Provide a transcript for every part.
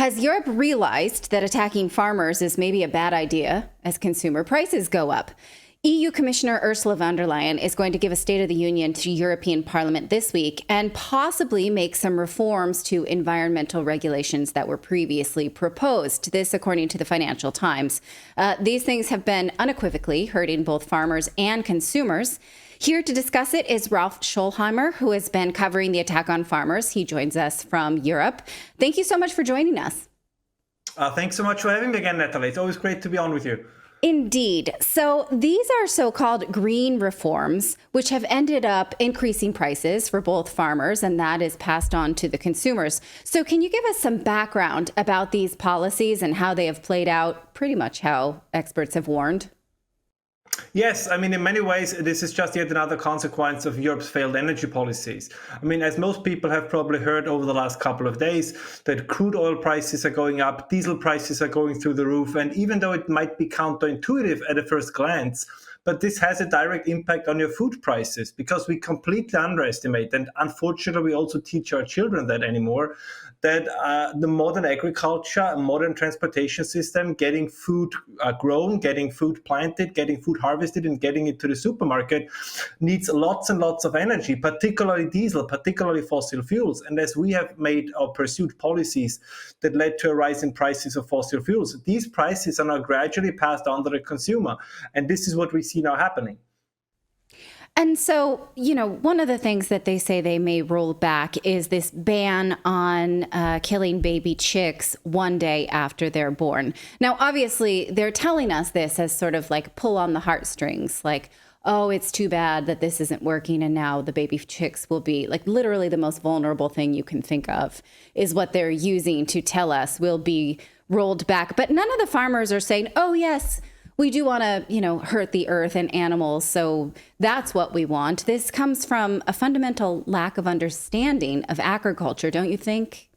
Has Europe realized that attacking farmers is maybe a bad idea as consumer prices go up? EU Commissioner Ursula von der Leyen is going to give a State of the Union to European Parliament this week and possibly make some reforms to environmental regulations that were previously proposed. This, according to the Financial Times. These things have been unequivocally hurting both farmers and consumers. Here to discuss it is Ralph Scholheimer, who has been covering the attack on farmers. He joins us from Europe. Thank you so much for joining us. Thanks so much for having me again, Natali. It's always great to be on with you. Indeed. So these are so-called green reforms, which have ended up increasing prices for both farmers, and that is passed on to the consumers. So can you give us some background about these policies and how they have played out, pretty much how experts have warned? Yes, I mean, in many ways, this is just yet another consequence of Europe's failed energy policies. I mean, as most people have probably heard over the last couple of days, that crude oil prices are going up, diesel prices are going through the roof. And even though it might be counterintuitive at a first glance, but this has a direct impact on your food prices because we completely underestimate, and unfortunately we also teach our children that anymore, that the modern agriculture, modern transportation system, getting food grown, getting food planted, getting food harvested and getting it to the supermarket needs lots and lots of energy, particularly diesel, particularly fossil fuels. And as we have made or pursued policies that led to a rise in prices of fossil fuels, these prices are now gradually passed on to the consumer. And this is what we see now happening. And so, one of the things that they say they may roll back is this ban on killing baby chicks one day after they're born. Now, obviously, they're telling us this as sort of like pull on the heartstrings, like, oh, it's too bad that this isn't working. And now the baby chicks will be like literally the most vulnerable thing you can think of is what they're using to tell us will be rolled back. But none of the farmers are saying, oh, yes, we do want to, hurt the earth and animals. So that's what we want. This comes from a fundamental lack of understanding of agriculture, don't you think?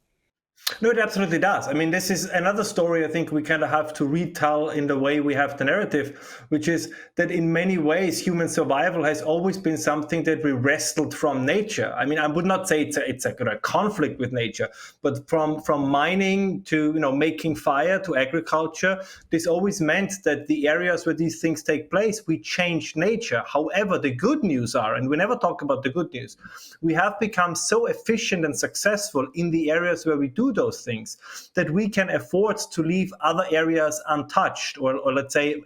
No, it absolutely does. I mean, this is another story I think we kind of have to retell in the way we have the narrative, which is that in many ways, human survival has always been something that we wrestled from nature. I mean, I would not say it's a conflict with nature, but from mining to, making fire to agriculture, this always meant that the areas where these things take place, we changed nature. However, the good news are, and we never talk about the good news, we have become so efficient and successful in the areas where we do those things that we can afford to leave other areas untouched or let's say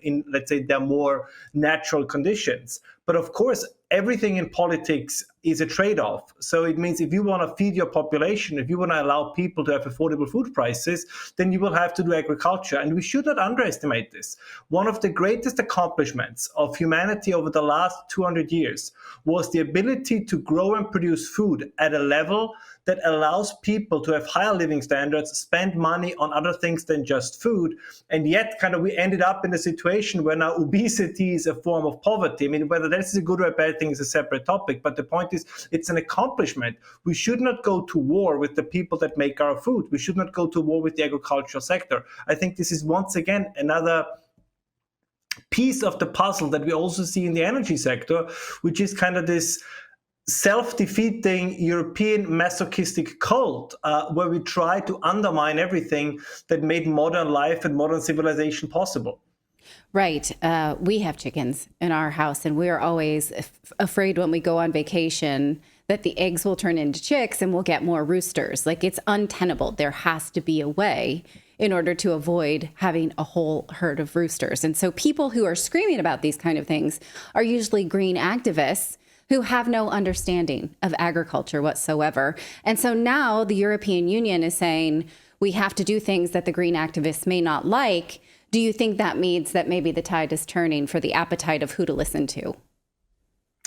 they're more natural conditions. But of course, everything in politics is a trade-off. So it means if you want to feed your population, if you want to allow people to have affordable food prices, then you will have to do agriculture. And we should not underestimate this. One of the greatest accomplishments of humanity over the last 200 years was the ability to grow and produce food at a level that allows people to have higher living standards, spend money on other things than just food. And yet we ended up in a situation where now obesity is a form of poverty. I mean, whether that's a good or a bad thing is a separate topic. But the point is, it's an accomplishment. We should not go to war with the people that make our food. We should not go to war with the agricultural sector. I think this is once again another piece of the puzzle that we also see in the energy sector, which is kind of this self-defeating European masochistic cult where we try to undermine everything that made modern life and modern civilization possible. Right. We have chickens in our house, and we're always afraid when we go on vacation that the eggs will turn into chicks and we'll get more roosters. Like, it's untenable. There has to be a way in order to avoid having a whole herd of roosters. And so people who are screaming about these kind of things are usually green activists who have no understanding of agriculture whatsoever. And so now the European Union is saying we have to do things that the green activists may not like. Do you think that means that maybe the tide is turning for the appetite of who to listen to?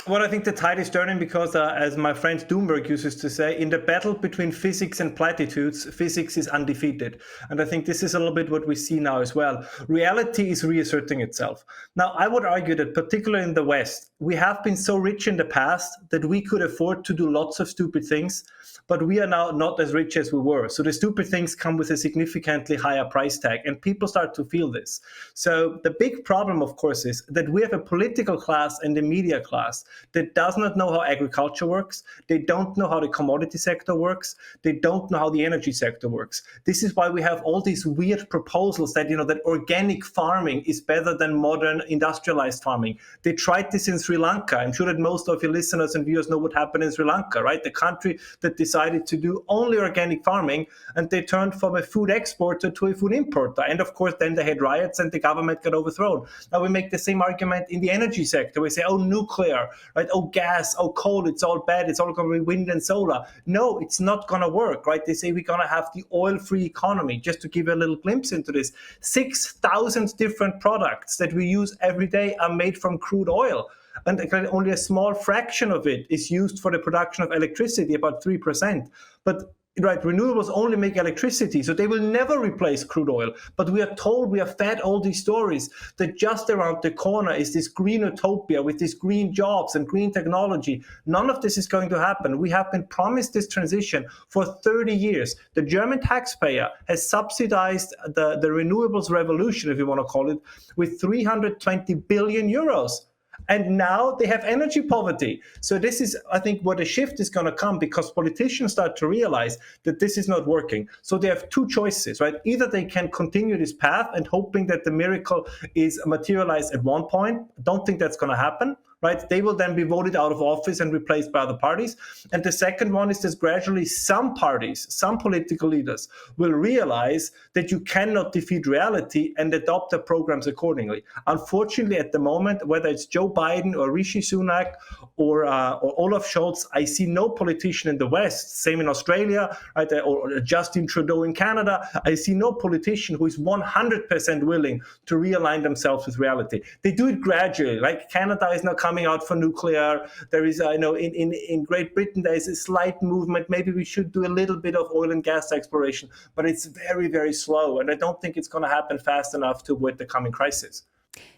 Well, I think the tide is turning because, as my friend Doomberg uses to say, in the battle between physics and platitudes, physics is undefeated. And I think this is a little bit what we see now as well. Reality is reasserting itself. Now, I would argue that particularly in the West, we have been so rich in the past that we could afford to do lots of stupid things, but we are now not as rich as we were. So the stupid things come with a significantly higher price tag, and people start to feel this. So the big problem, of course, is that we have a political class and a media class that does not know how agriculture works. They don't know how the commodity sector works. They don't know how the energy sector works. This is why we have all these weird proposals that, that organic farming is better than modern industrialized farming. They tried this in Sri Lanka. I'm sure that most of your listeners and viewers know what happened in Sri Lanka, right? The country that decided to do only organic farming, and they turned from a food exporter to a food importer. And of course, then they had riots and the government got overthrown. Now we make the same argument in the energy sector. We say, oh, nuclear, right? Oh, gas, oh, coal, it's all bad. It's all going to be wind and solar. No, it's not going to work, right? They say we're going to have the oil-free economy. Just to give you a little glimpse into this, 6,000 different products that we use every day are made from crude oil. And only a small fraction of it is used for the production of electricity, about 3%. But right, renewables only make electricity, so they will never replace crude oil. But we are told, we are fed all these stories that just around the corner is this green utopia with these green jobs and green technology. None of this is going to happen. We have been promised this transition for 30 years. The German taxpayer has subsidized the renewables revolution, if you want to call it, with 320 billion euros. And now they have energy poverty. So this is, I think, where the shift is going to come, because politicians start to realize that this is not working. So they have two choices, right? Either they can continue this path and hoping that the miracle is materialized at one point. Don't think that's going to happen. Right? They will then be voted out of office and replaced by other parties. And the second one is that gradually some parties, some political leaders will realize that you cannot defeat reality and adopt their programs accordingly. Unfortunately, at the moment, whether it's Joe Biden or Rishi Sunak or Olaf Scholz, I see no politician in the West, same in Australia, right? Or Justin Trudeau in Canada. I see no politician who is 100% willing to realign themselves with reality. They do it gradually. Like Canada is now coming out for nuclear. There is, I know, in Great Britain, there is a slight movement. Maybe we should do a little bit of oil and gas exploration, but it's very, very slow. And I don't think it's going to happen fast enough to avoid the coming crisis.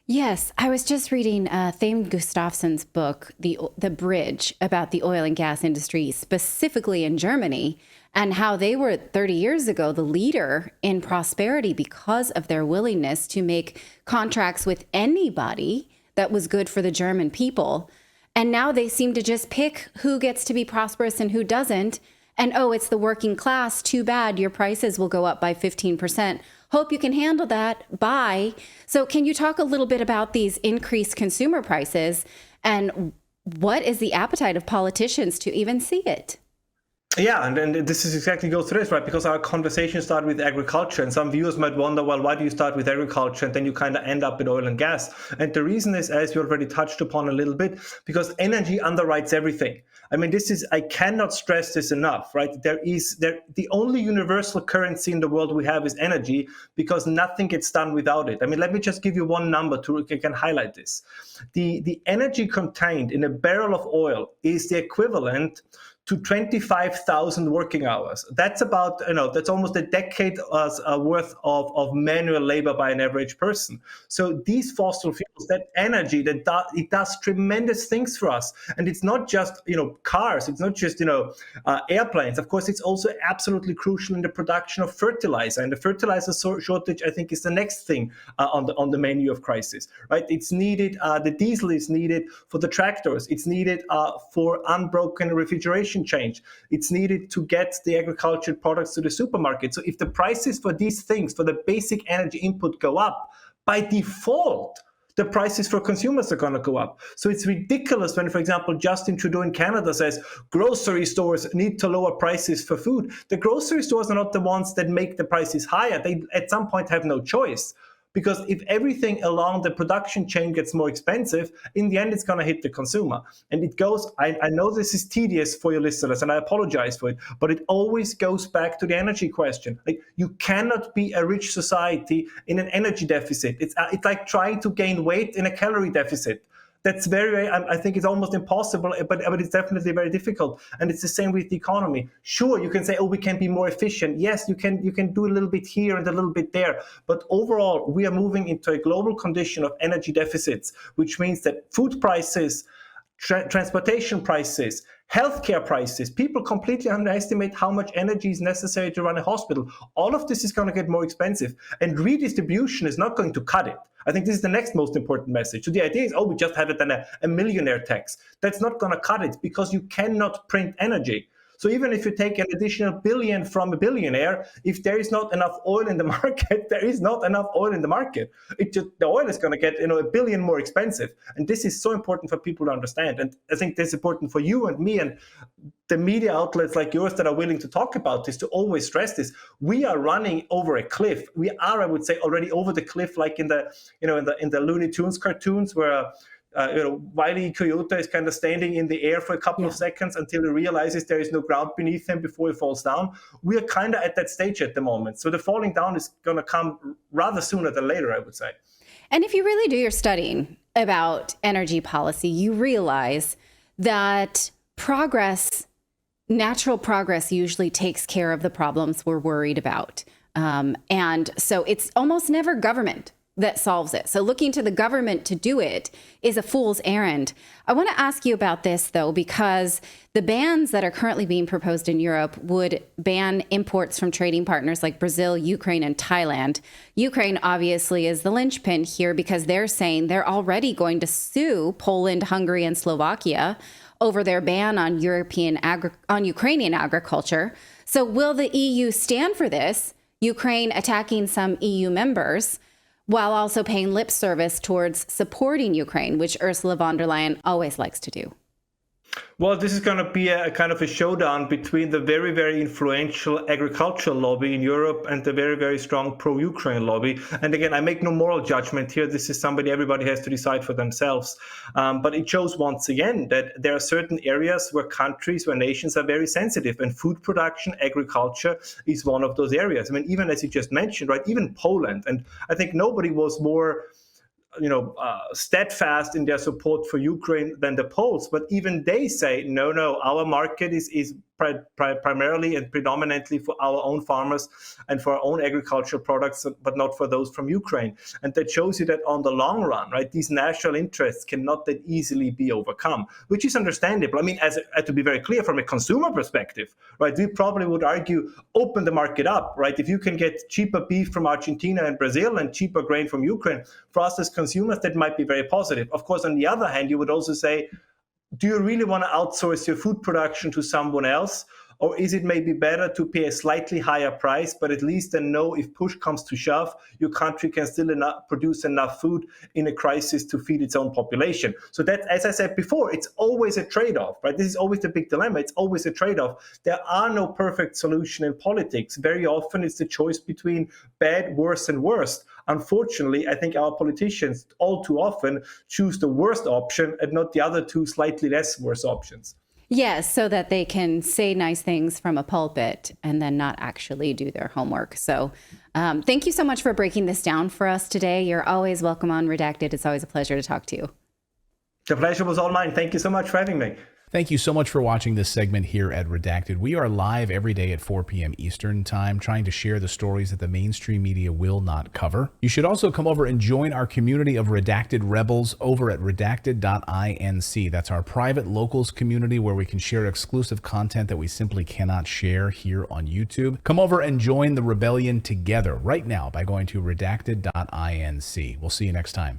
Yes, I was just reading Thame Gustafsson's book, The Bridge, about the oil and gas industry, specifically in Germany, and how they were 30 years ago the leader in prosperity because of their willingness to make contracts with anybody that was good for the German people. And now they seem to just pick who gets to be prosperous and who doesn't. And, oh, it's the working class. Too bad. Your prices will go up by 15%. Hope you can handle that. Bye. So can you talk a little bit about these increased consumer prices and what is the appetite of politicians to even see it? Yeah, and this is exactly goes to this, right? Because our conversation started with agriculture, and some viewers might wonder, well, why do you start with agriculture and then you kind of end up with oil and gas? And the reason is, as you already touched upon a little bit, because energy underwrites everything. I mean, I cannot stress this enough, right? The only universal currency in the world we have is energy, because nothing gets done without it. I mean, let me just give you one number to can highlight this. The energy contained in a barrel of oil is the equivalent to 25,000 working hours. That's about, that's almost a decade worth of manual labor by an average person. So these fossil fuels, that energy, it does tremendous things for us. And it's not just, cars, it's not just, airplanes. Of course, it's also absolutely crucial in the production of fertilizer. And the fertilizer shortage, I think, is the next thing on the menu of crisis, right? It's needed, the diesel is needed for the tractors. It's needed for unbroken refrigeration change. It's needed to get the agricultural products to the supermarket. So if the prices for these things, for the basic energy input go up, by default, the prices for consumers are going to go up. So it's ridiculous when, for example, Justin Trudeau in Canada says grocery stores need to lower prices for food. The grocery stores are not the ones that make the prices higher. They at some point have no choice. Because if everything along the production chain gets more expensive, in the end, it's going to hit the consumer. And it goes, I know this is tedious for your listeners, and I apologize for it, but it always goes back to the energy question. Like, you cannot be a rich society in an energy deficit. It's like trying to gain weight in a calorie deficit. That's very, I think it's almost impossible, but it's definitely very difficult. And it's the same with the economy. Sure, you can say, oh, we can be more efficient. Yes, you can do a little bit here and a little bit there. But overall, we are moving into a global condition of energy deficits, which means that food prices, transportation prices, Healthcare prices. People completely underestimate how much energy is necessary to run a hospital. All of this is going to get more expensive, and redistribution is not going to cut it. I think this is the next most important message. So the idea is, oh, we just have it on a millionaire tax. That's not going to cut it, because you cannot print energy. So even if you take an additional billion from a billionaire, if there is not enough oil in the market, there is not enough oil in the market. The oil is going to get a billion more expensive. And this is so important for people to understand. And I think this is important for you and me and the media outlets like yours that are willing to talk about this, to always stress this. We are running over a cliff. We are, I would say, already over the cliff, like in the Looney Tunes cartoons, where Wile E. Coyote is kind of standing in the air for a couple of seconds until he realizes there is no ground beneath him before he falls down. We are kind of at that stage at the moment. So the falling down is going to come rather sooner than later, I would say. And if you really do your studying about energy policy, you realize that natural progress usually takes care of the problems we're worried about. And so it's almost never government that solves it. So looking to the government to do it is a fool's errand. I want to ask you about this, though, because the bans that are currently being proposed in Europe would ban imports from trading partners like Brazil, Ukraine, and Thailand. Ukraine obviously is the linchpin here, because they're saying they're already going to sue Poland, Hungary, and Slovakia over their ban on Ukrainian agriculture. So will the EU stand for this, Ukraine attacking some EU members, while also paying lip service towards supporting Ukraine, which Ursula von der Leyen always likes to do? Well, this is going to be a kind of a showdown between the very, very influential agricultural lobby in Europe and the very, very strong pro-Ukraine lobby. And again, I make no moral judgment here. This is somebody everybody has to decide for themselves. But it shows once again that there are certain areas where nations are very sensitive, and food production, agriculture is one of those areas. I mean, even as you just mentioned, right, even Poland, and I think nobody was more steadfast in their support for Ukraine than the Poles, but even they say, no, our market is primarily and predominantly for our own farmers and for our own agricultural products, but not for those from Ukraine. And that shows you that on the long run, right, these national interests cannot that easily be overcome, which is understandable. I mean, to be very clear, from a consumer perspective, right, we probably would argue open the market up, right? If you can get cheaper beef from Argentina and Brazil and cheaper grain from Ukraine, for us as consumers, that might be very positive. Of course, on the other hand, you would also say, do you really want to outsource your food production to someone else? Or is it maybe better to pay a slightly higher price, but at least then know if push comes to shove, your country can still produce enough food in a crisis to feed its own population? So that, as I said before, it's always a trade-off, right? This is always the big dilemma. It's always a trade-off. There are no perfect solutions in politics. Very often it's the choice between bad, worse, and worst. Unfortunately, I think our politicians all too often choose the worst option and not the other two slightly less worse options. Yes, so that they can say nice things from a pulpit and then not actually do their homework. So thank you so much for breaking this down for us today. You're always welcome on Redacted. It's always a pleasure to talk to you. The pleasure was all mine. Thank you so much for having me. Thank you so much for watching this segment here at Redacted. We are live every day at 4 p.m. Eastern Time, trying to share the stories that the mainstream media will not cover. You should also come over and join our community of Redacted Rebels over at redacted.inc. That's our private locals community where we can share exclusive content that we simply cannot share here on YouTube. Come over and join the rebellion together right now by going to redacted.inc. We'll see you next time.